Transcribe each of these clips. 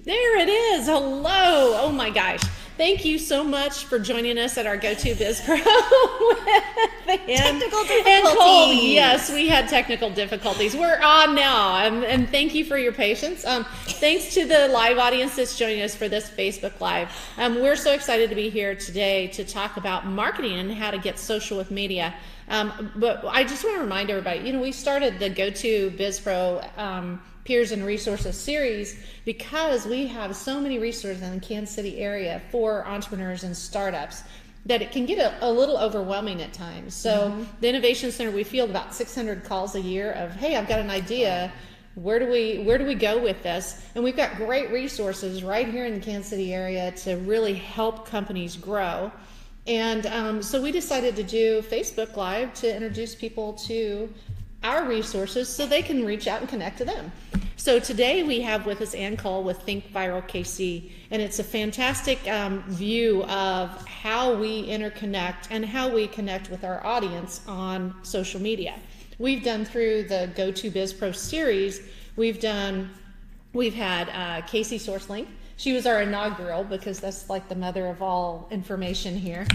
There it is. Hello. Oh my gosh. Thank you so much for joining us at our GoTo Biz Pro. Technical And difficulties. Cole, yes, we had technical difficulties. We're on now, and thank you for your patience. Thanks to the live audience that's joining us for this Facebook Live. We're so excited to be here today to talk about marketing and how to get social with media. But I just want to remind everybody, we started the GoTo Biz Pro Peers and Resources series because we have so many resources in the Kansas City area for entrepreneurs and startups that it can get a little overwhelming at times. So the Innovation Center, we field about 600 calls a year of, hey, I've got an idea. Where do we go with this? And we've got great resources right here in the Kansas City area to really help companies grow. And so we decided to do Facebook Live to introduce people to our resources so they can reach out and connect to them. So today we have with us Ann Cole with Think Viral KC, and it's a fantastic view of how we interconnect and how we connect with our audience on social media. We've done through the GoTo Biz Pro series, we've had Casey SourceLink. She was our inaugural because that's like the mother of all information here.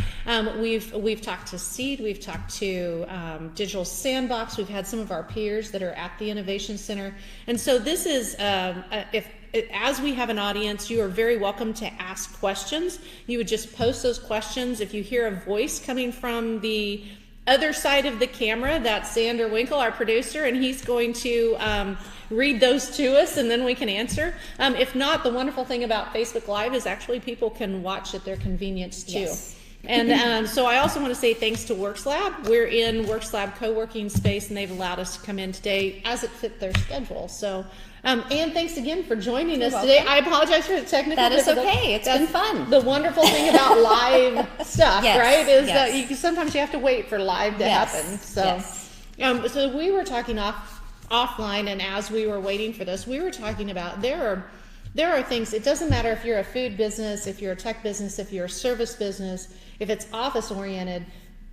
We've talked to Seed, we've talked to Digital Sandbox, we've had some of our peers that are at the Innovation Center. And so this is, as we have an audience, you are very welcome to ask questions. You would just post those questions. If you hear a voice coming from the other side of the camera, that's Xander Winkle, our producer, and he's going to read those to us and then we can answer. If not, the wonderful thing about Facebook Live is actually people can watch at their convenience too. Yes. And so I also want to say thanks to WorksLab. We're in WorksLab co-working space and they've allowed us to come in today as it fit their schedule. So Ann, thanks again for joining us today. I apologize for the technical difficulties. That is okay. It's been fun. The wonderful thing about live stuff, yes, right, is yes. that sometimes you have to wait for live to happen. So, so we were talking offline, and as we were waiting for this, we were talking about there are things. It doesn't matter if you're a food business, if you're a tech business, if you're a service business, if it's office oriented.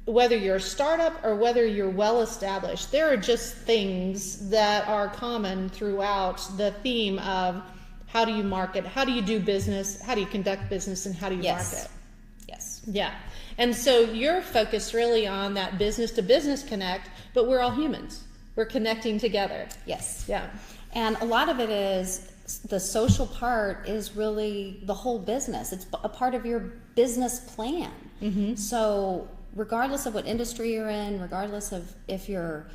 Whether you're a startup or whether you're well established, there are just things that are common throughout the theme of how do you market, how do you do business, how do you conduct business, and how do you market. Yes. Yeah. And so you're focused really on that business to business connect, but we're all humans. We're connecting together. Yes. Yeah. And a lot of it is the social part is really the whole business. It's a part of your business plan. Mm-hmm. So regardless of what industry you're in, regardless of if you're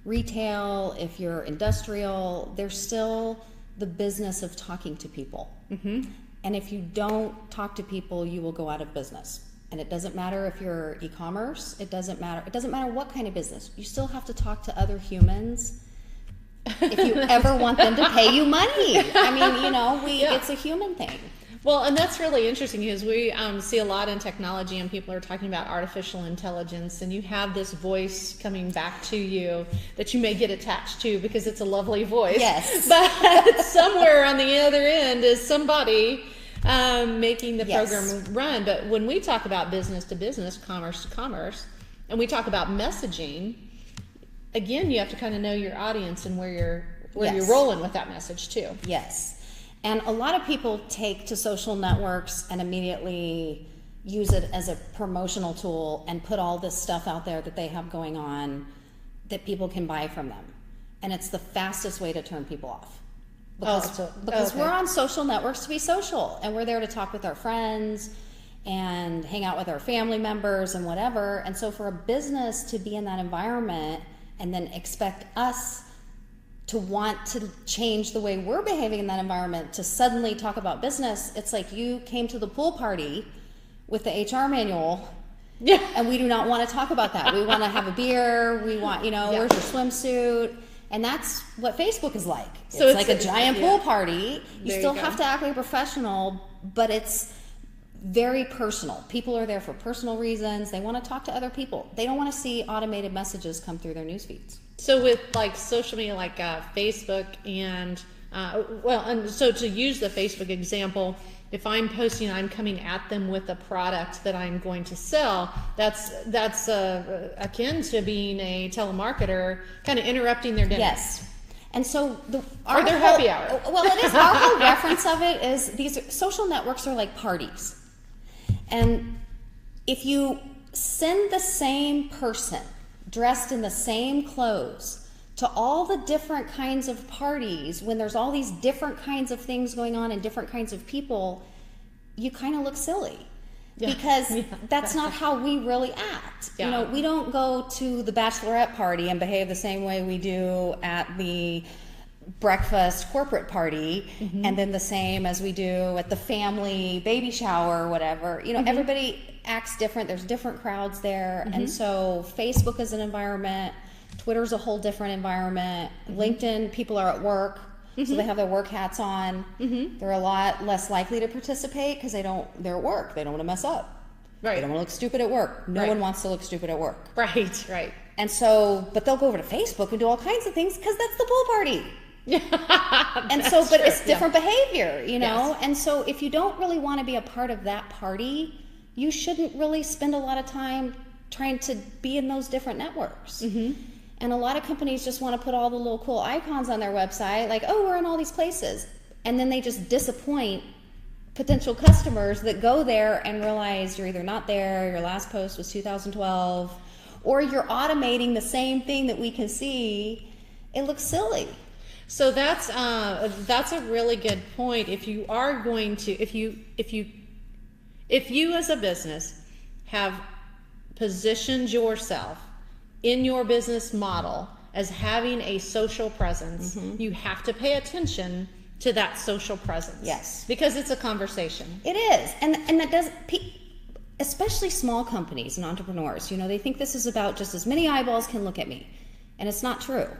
retail, if you're industrial, there's still the business of talking to people. Mm-hmm. And if you don't talk to people, you will go out of business. And it doesn't matter if you're e-commerce, it doesn't matter what kind of business. You still have to talk to other humans if you ever want them to pay you money. I mean, it's a human thing. Well, and that's really interesting because we see a lot in technology and people are talking about artificial intelligence, and you have this voice coming back to you that you may get attached to because it's a lovely voice. Yes. But somewhere on the other end is somebody making the program run. But when we talk about business to business, commerce to commerce, and we talk about messaging, again, you have to kind of know your audience and where you're rolling with that message too. Yes. And a lot of people take to social networks and immediately use it as a promotional tool and put all this stuff out there that they have going on that people can buy from them. And it's the fastest way to turn people off. Because we're on social networks to be social, and we're there to talk with our friends and hang out with our family members and whatever. And so for a business to be in that environment and then expect us to want to change the way we're behaving in that environment to suddenly talk about business, it's like you came to the pool party with the HR manual, and we do not want to talk about that. We want to have a beer, we want, where's your swimsuit? And that's what Facebook is like. So it's like a giant pool party. You still have to act like a professional, but it's very personal. People are there for personal reasons. They want to talk to other people. They don't want to see automated messages come through their news feeds. So with like social media, like Facebook and so to use the Facebook example, if I'm posting, I'm coming at them with a product that I'm going to sell. That's akin to being a telemarketer, kind of interrupting their dinner. Yes, And so Or their happy hour. Well, it is. Our whole reference of it is these social networks are like parties. And if you send the same person dressed in the same clothes to all the different kinds of parties, when there's all these different kinds of things going on and different kinds of people, you kind of look silly. Yeah. Because that's not how we really act. Yeah. You know, we don't go to the bachelorette party and behave the same way we do at the breakfast corporate party, and then the same as we do at the family baby shower or whatever. You know, everybody acts different. There's different crowds there. And so Facebook is an environment. Twitter's a whole different environment. LinkedIn, people are at work. So they have their work hats on. They're a lot less likely to participate because they're at work. They don't want to mess up. Right. They don't want to look stupid at work. No one wants to look stupid at work. Right, right. And so, but they'll go over to Facebook and do all kinds of things because that's the pool party. Yeah. And so, but it's different behavior, you know? Yes. And so if you don't really want to be a part of that party, you shouldn't really spend a lot of time trying to be in those different networks. And a lot of companies just want to put all the little cool icons on their website, like, oh, we're in all these places. And then they just disappoint potential customers that go there and realize you're either not there, your last post was 2012, or you're automating the same thing that we can see. It looks silly. So that's a really good point. If you are going to, if you as a business have positioned yourself in your business model as having a social presence, you have to pay attention to that social presence. Yes. Because it's a conversation. It is. And that does, especially small companies and entrepreneurs, you know, they think this is about just as many eyeballs can look at me. And it's not true.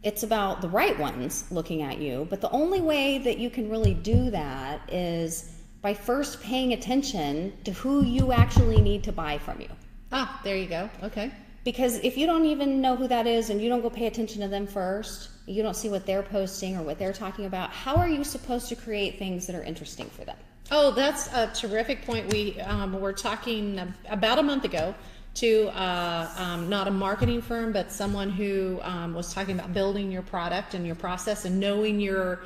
It's about the right ones looking at you. But the only way that you can really do that is by first paying attention to who you actually need to buy from you. Ah, there you go. Okay. Because if you don't even know who that is and you don't go pay attention to them first, you don't see what they're posting or what they're talking about, how are you supposed to create things that are interesting for them? Oh, that's a terrific point. We were talking about a month ago to not a marketing firm, but someone who was talking about building your product and your process and knowing your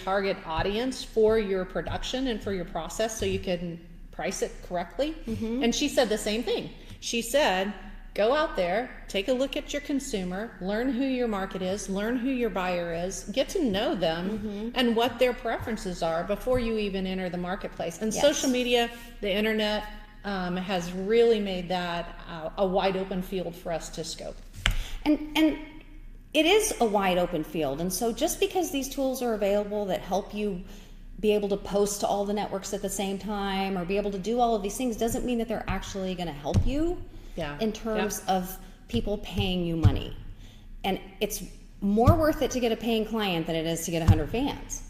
target audience for your production and for your process so you can price it correctly. And she said the same thing. She said, go out there, take a look at your consumer, learn who your market is, learn who your buyer is, get to know them and what their preferences are before you even enter the marketplace. And social media, the internet, has really made that a wide open field for us to scope. And it is a wide open field. And so just because these tools are available that help you be able to post to all the networks at the same time or be able to do all of these things doesn't mean that they're actually going to help you in terms of people paying you money. And it's more worth it to get a paying client than it is to get 100 fans.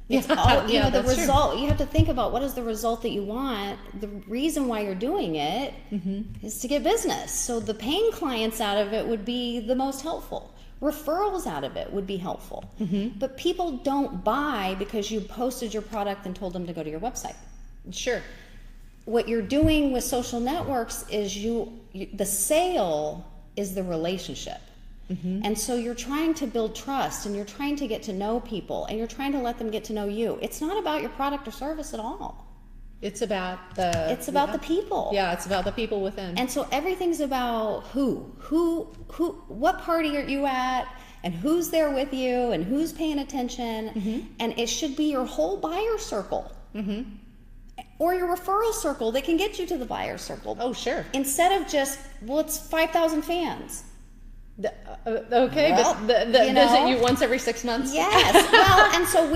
It's all, you know, the result, you have to think about what is the result that you want. The reason why you're doing it is to get business. So the paying clients out of it would be the most helpful. Referrals out of it would be helpful. But people don't buy because you posted your product and told them to go to your website. Sure. What you're doing with social networks is the sale is the relationship. And so you're trying to build trust and you're trying to get to know people and you're trying to let them get to know you. It's not about your product or service at all. It's about the people. Yeah, it's about the people within. And so everything's about what party are you at and who's there with you and who's paying attention. And it should be your whole buyer circle. Or your referral circle that can get you to the buyer circle. Oh, sure. Instead of just, well, it's 5,000 fans. Okay, well, but visit you once every 6 months? Yes. Well, and so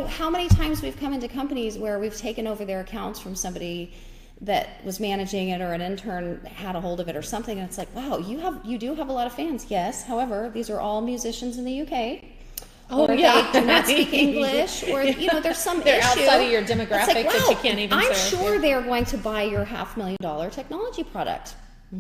how many times we've come into companies where we've taken over their accounts from somebody that was managing it or an intern had a hold of it or something, and it's like, wow, you do have a lot of fans. Yes, however, these are all musicians in the UK. Oh, or yeah. They do not speak English, or there's some they're issue. Outside of your demographic like, wow, that you can't even I'm serve. sure they're going to buy your $500,000 technology product.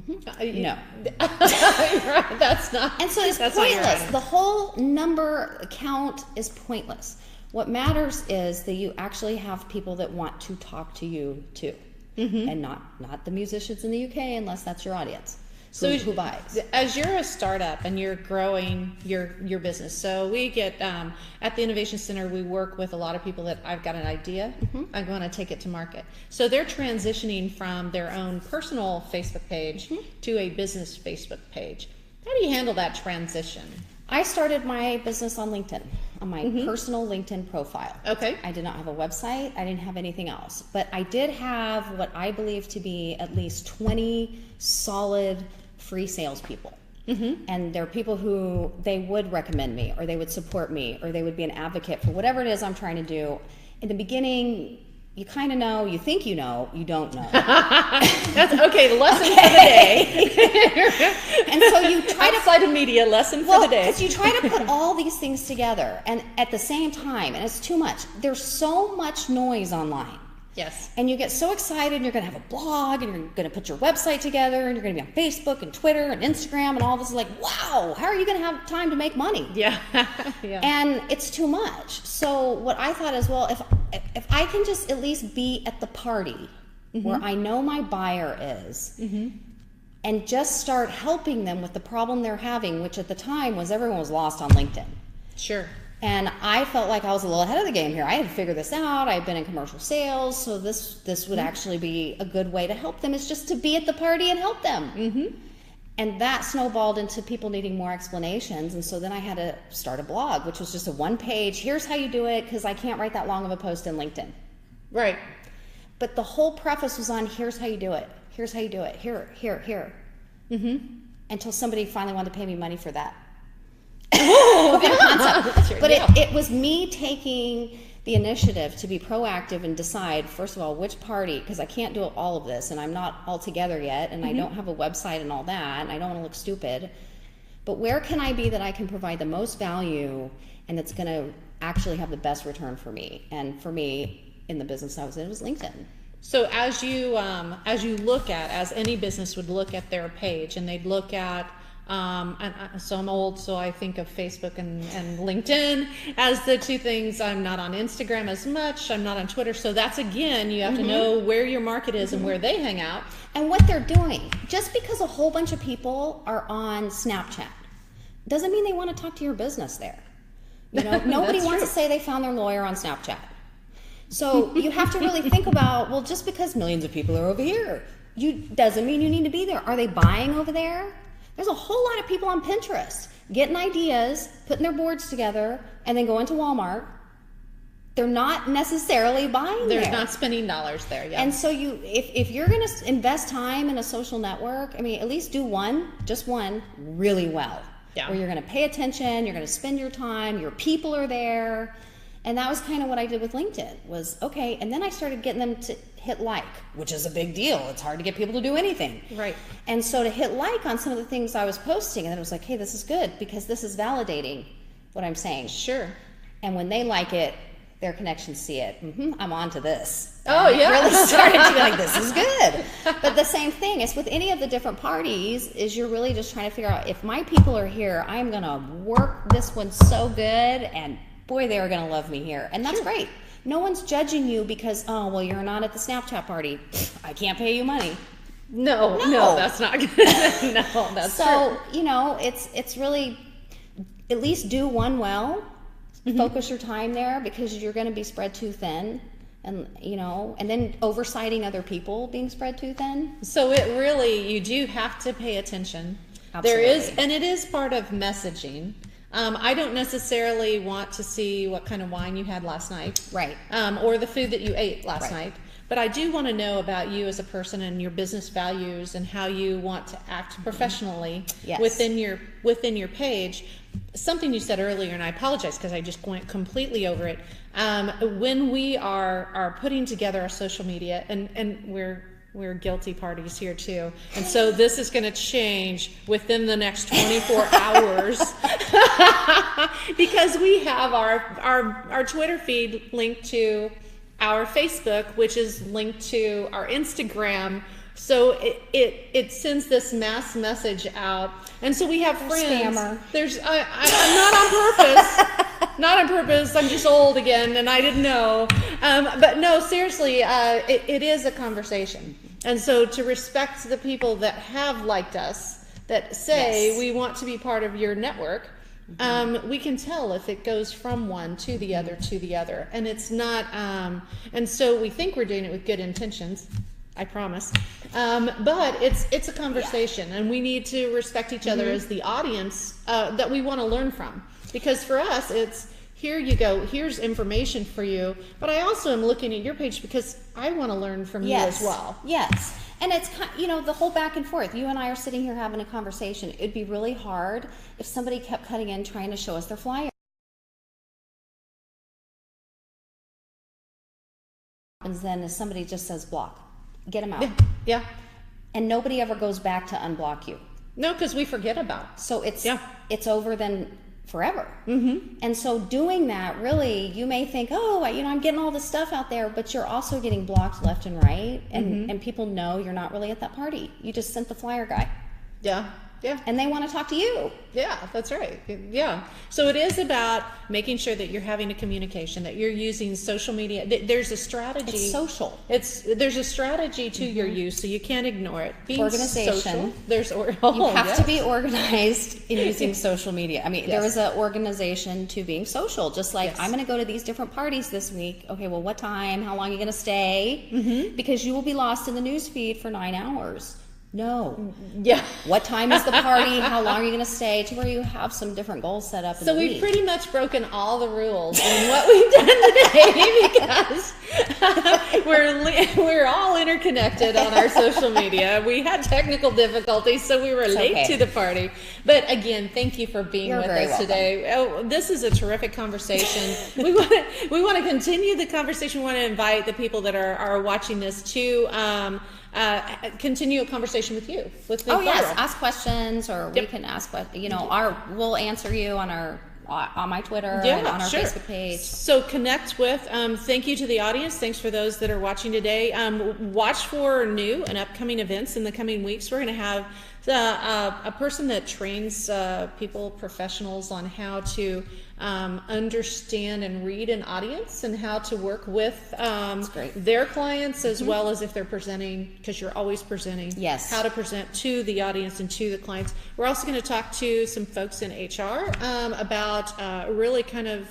No. That's not. And so it's pointless. The whole number count is pointless. What matters is that you actually have people that want to talk to you too, and not the musicians in the UK unless that's your audience. who buys. As you're a startup and you're growing your business, so we get at the Innovation Center, we work with a lot of people that I've got an idea, I'm going to take it to market. So they're transitioning from their own personal Facebook page to a business Facebook page. How do you handle that transition? I started my business on LinkedIn, on my personal LinkedIn profile. Okay. I did not have a website. I didn't have anything else. But I did have what I believe to be at least 20 solid free salespeople. And they're people who they would recommend me, or they would support me, or they would be an advocate for whatever it is I'm trying to do. In the beginning, you kind of know, you think you know, you don't know. That's okay. The lesson for the day. And so you try to outside of media lesson for the day. Because you try to put all these things together, and at the same time, and it's too much. There's so much noise online. Yes. And you get so excited, and you're going to have a blog, and you're going to put your website together, and you're going to be on Facebook and Twitter and Instagram, and all this is like, wow, how are you going to have time to make money? Yeah. And it's too much. So what I thought is, well, if I can just at least be at the party where I know my buyer is, and just start helping them with the problem they're having, which at the time was everyone was lost on LinkedIn. Sure. And I felt like I was a little ahead of the game here. I had to figure this out. I've been in commercial sales, so this would actually be a good way to help them, is just to be at the party and help them. And that snowballed into people needing more explanations. And so then I had to start a blog, which was just a one page, here's how you do it, because I can't write that long of a post in LinkedIn. Right. But the whole preface was on, here's how you do it. Here's how you do it. Here. Until somebody finally wanted to pay me money for that. But it was me taking the initiative to be proactive and decide, first of all, which party, because I can't do all of this, and I'm not all together yet, and I don't have a website and all that, and I don't want to look stupid. But where can I be that I can provide the most value and that's going to actually have the best return for me? And for me, in the business I was in, it was LinkedIn. So as you look at, as any business would look at their page, and they'd look at, so I'm old, so I think of Facebook and LinkedIn as the two things. I'm not on Instagram as much. I'm not on Twitter. So that's, again, you have to know where your market is and where they hang out. And what they're doing. Just because a whole bunch of people are on Snapchat doesn't mean they want to talk to your business there. You know, nobody wants to say they found their lawyer on Snapchat. So you have to really think about, well, just because millions of people are over here, doesn't mean you need to be there. Are they buying over there? There's a whole lot of people on Pinterest getting ideas, putting their boards together, and then going to Walmart. They're not necessarily buying there. They're not spending dollars there, yeah. And so if you're going to invest time in a social network, I mean, at least do just one, really well. Yeah. Where you're going to pay attention, you're going to spend your time, your people are there. And that was kind of what I did with LinkedIn, was, okay, and then I started getting them to hit like, which is a big deal. It's hard to get people to do anything. Right. And so to hit like on some of the things I was posting, and then it was like, hey, this is good, because this is validating what I'm saying. Sure. And when they like it, their connections see it. I'm on to this. Oh, yeah. I really started to be like, this is good. But the same thing is with any of the different parties, is you're really just trying to figure out, if my people are here, I'm going to work this one so good, and boy, they are going to love me here. And that's great. No one's judging you because, oh, well, you're not at the Snapchat party. I can't pay you money. No, that's not good. No, that's so true. You know, it's really, at least do one well. Focus your time there, because you're going to be spread too thin. And, you know, and then oversighting other people being spread too thin. So it really, you do have to pay attention. Absolutely. There is, and it is part of messaging. I don't necessarily want to see what kind of wine you had last night. Right. Or the food that you ate last night. But I do want to know about you as a person and your business values and how you want to act professionally within your page. Something you said earlier, and I apologize because I just went completely over it. When we are putting together our social media, and we're guilty parties here too, and so this is going to change within the next 24 hours because we have our Twitter feed linked to our Facebook, which is linked to our Instagram. So it sends this mass message out, and so we have friends. Scammer. I'm not on purpose. Not on purpose. I'm just old again, and I didn't know. But no, seriously, it is a conversation. And so to respect the people that have liked us, that say Yes. we want to be part of your network, we can tell if it goes from one to the other to the other. And it's not, and so we think we're doing it with good intentions, I promise. But it's a conversation, and we need to respect each other as the audience that we want to learn from. Because for us, it's, here you go, here's information for you, but I also am looking at your page because I want to learn from you as well. Yes. And it's, you know, the whole back and forth. You and I are sitting here having a conversation. It'd be really hard if somebody kept cutting in trying to show us their flyer. And then if somebody just says block, get them out. Yeah. And nobody ever goes back to unblock you. No, because we forget about it. So it's over then forever. And so doing that, really, you may think, oh, you know, I'm getting all this stuff out there, but you're also getting blocked left and right, and people know you're not really at that party. You just sent the flyer guy. Yeah. And they want to talk to you. Yeah, that's right. Yeah. So it is about making sure that you're having a communication, that you're using social media. There's a strategy. It's social. There's a strategy to your use, so you can't ignore it. Being Organization. Social, you have to be organized in using social media. I mean, there is an organization to being social. Just like I'm going to go to these different parties this week. Okay, well, what time? How long are you going to stay? Because you will be lost in the news feed for 9 hours. No. Yeah. What time is the party? How long are you going to stay? To where you have some different goals set up. So we've pretty much broken all the rules in what we've done today because we're all interconnected on our social media. We had technical difficulties, so we were late to the party. But again, thank you for being with us today. Oh, this is a terrific conversation. we want to continue the conversation. We want to invite the people that are watching this to continue a conversation with you. Ask questions, or we can ask what we'll answer you on my Twitter and on our Facebook page. So connect with. Thank you to the audience. Thanks for those that are watching today. Watch for new and upcoming events in the coming weeks. We're going to have a person that trains professionals on how to understand and read an audience and how to work with their clients as well as if they're presenting, because you're always presenting. Yes. How to present to the audience and to the clients. We're also going to talk to some folks in HR about really kind of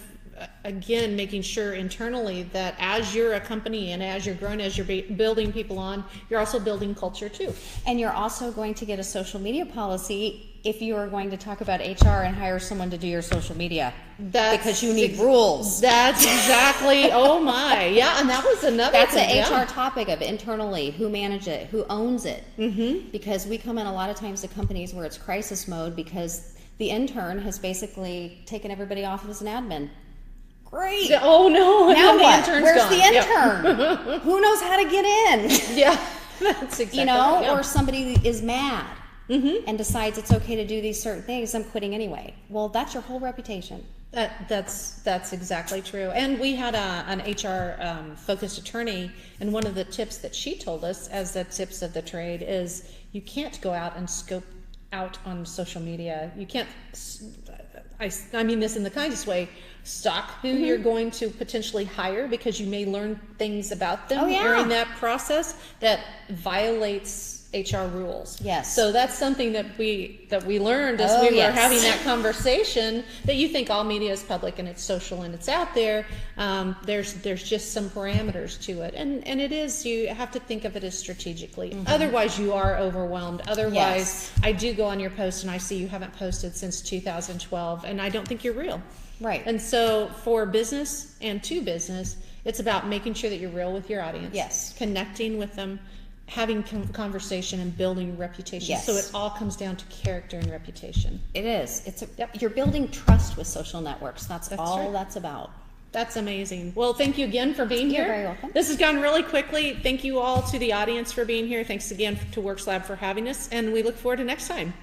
again making sure internally that as you're a company and as you're growing, as you're building people on, you're also building culture too. And you're also going to get a social media policy if you are going to talk about HR and hire someone to do your social media. Because you need rules. That's exactly, oh my. Yeah, and that was another That's thing. an HR topic of internally, who manages it, who owns it. Because we come in a lot of times to companies where it's crisis mode because the intern has basically taken everybody off as an admin. Great. Oh no. Now what? The Where's gone. the intern? Who knows how to get in? Yeah, that's exactly right. Or somebody is mad and decides it's okay to do these certain things. I'm quitting anyway. Well, that's your whole reputation. That's exactly true. And we had an HR focused attorney, and one of the tips that she told us as the tips of the trade is you can't go out and scope out on social media. You can't, I mean this in the kindest way, stalk who you're going to potentially hire because you may learn things about them during that process that violates HR rules. Yes. So that's something that we learned as we were having that conversation, that you think all media is public and it's social and it's out there. There's just some parameters to it. And it is, you have to think of it as strategically. Otherwise you are overwhelmed. Otherwise I do go on your post and I see you haven't posted since 2012 and I don't think you're real. Right. And so for business and to business, it's about making sure that you're real with your audience. Yes. Connecting with them, having conversation and building reputation. Yes. So it all comes down to character and reputation. It is. You're building trust with social networks. That's all right. that's about. That's amazing. Well, thank you again for being here. You're very welcome. This has gone really quickly. Thank you all to the audience for being here. Thanks again to WorksLab for having us, and we look forward to next time.